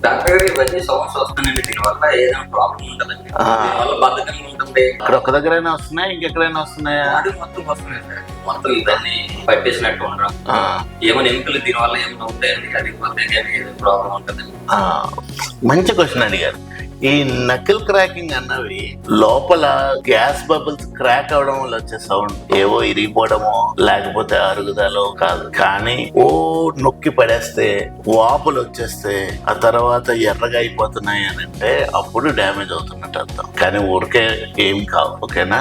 Doctor గారు ఇవన్నీ sounds వస్తున్నాయండి, దీనివల్ల ఏదైనా ప్రాబ్లం ఉంటుందండి? దీనివల్ల బద్ధకంగా ఉంటుంది. ఇక్కడ ఒక దగ్గరైనా వస్తున్నాయి, ఇంకెక్కడైనా వస్తున్నాయా? బాడీ మొత్తం వస్తున్నాయి సార్, మొత్తం ఇవన్నీ పట్టేసినట్టు ఉండడం, ఏమైనా ఎముకలు దీనివల్ల ఏమైనా ఉంటాయండి, అది పోతే కానీ ఏదైనా ప్రాబ్లం ఉంటుంది. మంచి క్వశ్చన్ అడిగారు. ఈ నకిల్ క్రాకింగ్ అన్నవి లోపల గ్యాస్ బబుల్స్ క్రాక్ అవడం వల్ల వచ్చే సౌండ్, ఏవో ఇరిగిపోవడమో లేకపోతే అరుగుదలో కాదు, కానీ ఓ నొక్కి పడేస్తే వాపులు వచ్చేస్తే ఆ తర్వాత ఎర్రగా అయిపోతున్నాయి అని అంటే అప్పుడు డ్యామేజ్ అవుతున్నట్టు అర్థం, కానీ ఊరికే ఏం కావు. ఓకేనా?